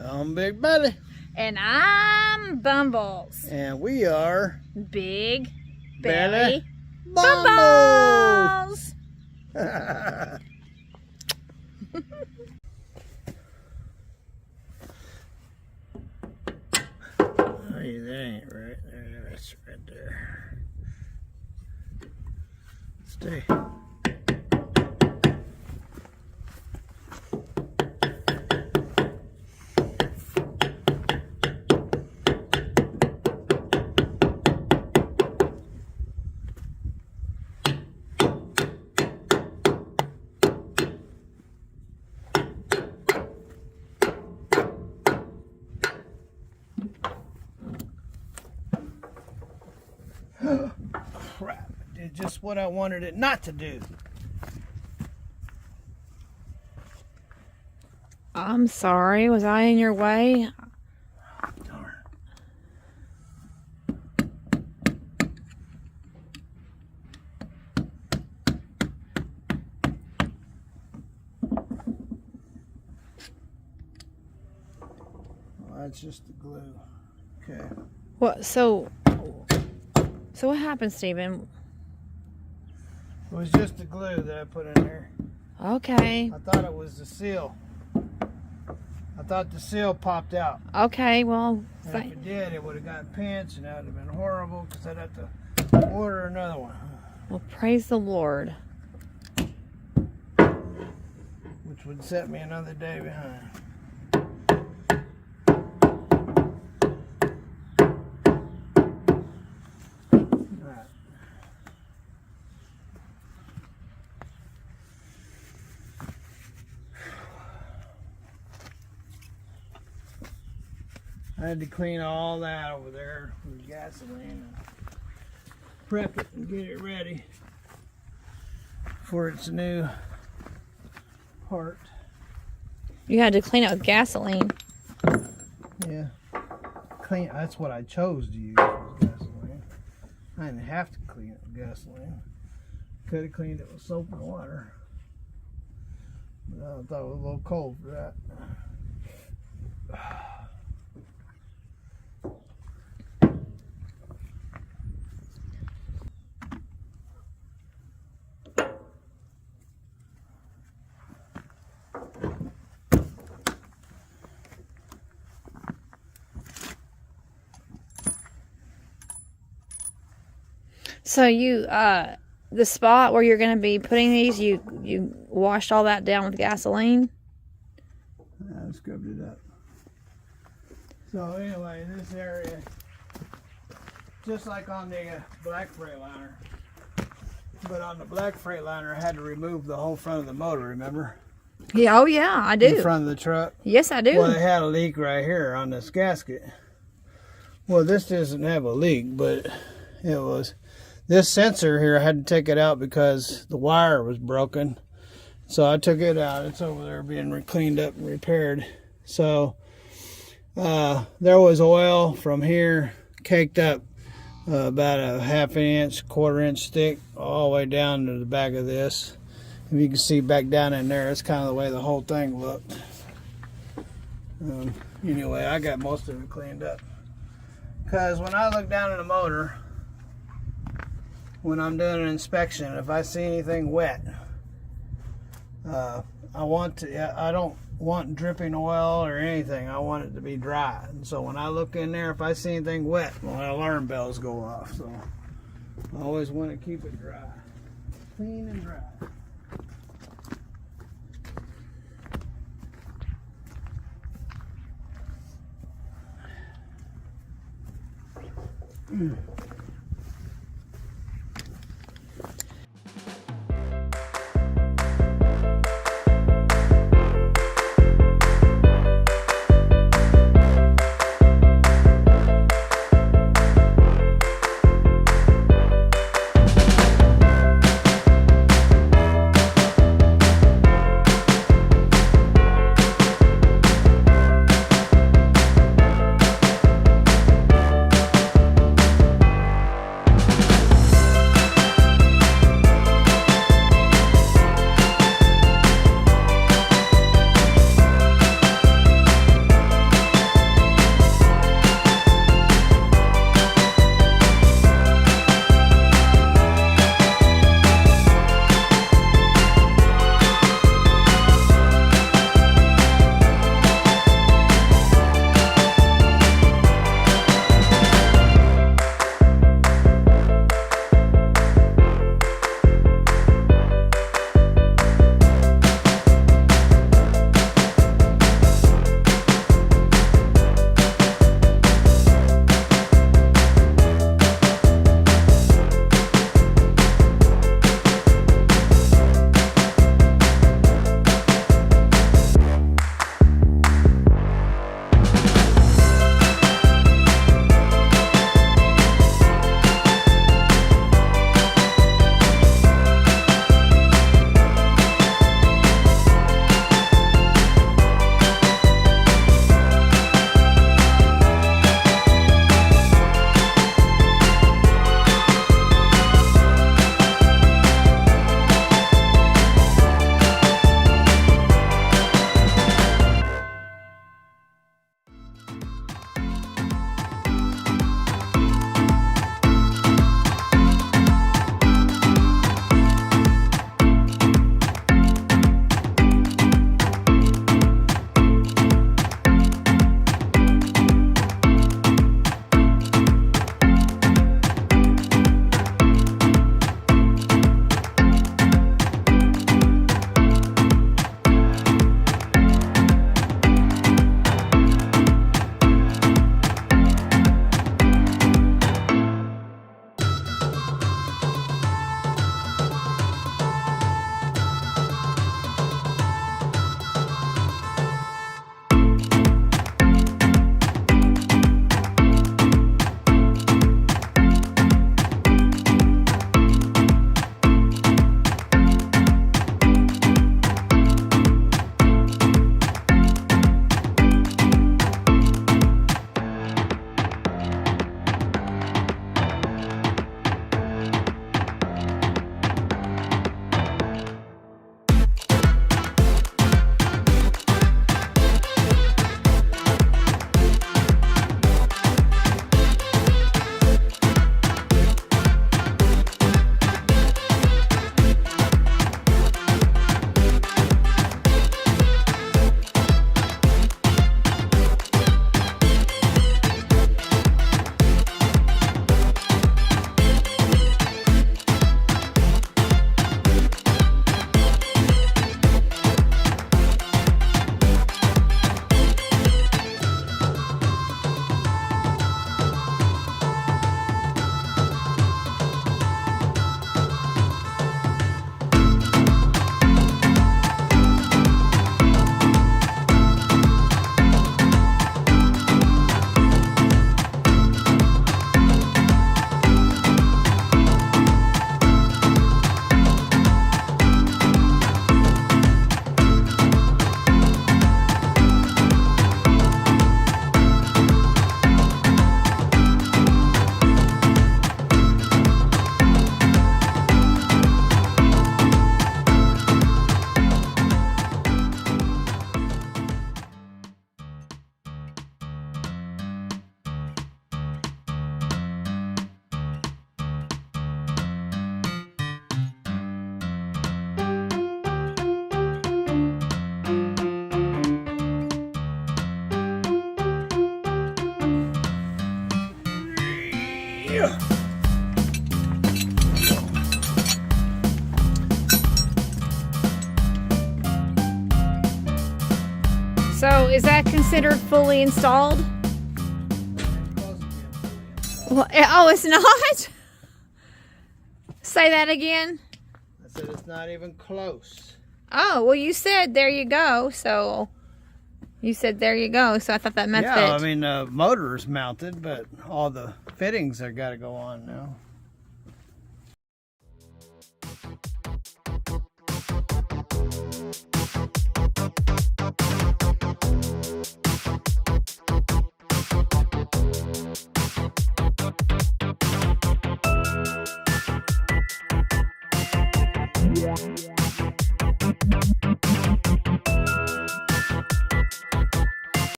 I'm Big Belly. And I'm Bumbles. And we are Big Belly Belly Bumbles. Bumbles. Hey, that ain't right. That's right there. Stay. Crap, it did just what I wanted it not to do. I'm sorry. Was I in your way? Darn. Well, that's just the glue. Okay. What? So what happened, Stephen? It was just the glue that I put in there. Okay. I thought it was the seal. I thought the seal popped out. Okay. Well, And if it did, it would have gotten pinched, and that would have been horrible because I'd have to order another one. well, praise the Lord. Which would set me another day behind. Right. I had to clean all that over there with gasoline and prep it and get it ready for its new part. You had to clean it with gasoline. Yeah, clean. That's what I chose to use was gasoline. I didn't have to clean it with gasoline. Could have cleaned it with soap and water, but I thought it was a little cold for that. So you, the spot where you're going to be putting these, you washed all that down with gasoline? I scrubbed it up. So anyway, this area, just like on the black Freightliner, but on the black Freightliner, I had to remove the whole front of the motor, remember? Yeah. Oh, yeah, I do. In front of the truck. Yes, I do. Well, they had a leak right here on this gasket. Well, this doesn't have a leak, but it was... This sensor here, I had to take it out because the wire was broken. So I took it out. It's over there being cleaned up and repaired. So there was oil from here caked up about a ½ inch, quarter-inch thick, all the way down to the back of this. If you can see back down in there, it's kind of the way the whole thing looked. Anyway, I got most of it cleaned up. Because when I look down in the motor, when I'm doing an inspection, if I see anything wet, I don't want dripping oil or anything. I want it to be dry. And so when I look in there, if I see anything wet, my alarm bells go off. So I always want to keep it dry, clean and dry. Yeah. So is that considered fully installed? Well, oh, it's not? Say that again. I said it's not even close. Oh, well, you said there you go. So you said there you go. So I thought that meant that. Yeah, I mean, the motor is mounted, but all the fittings have got to go on now.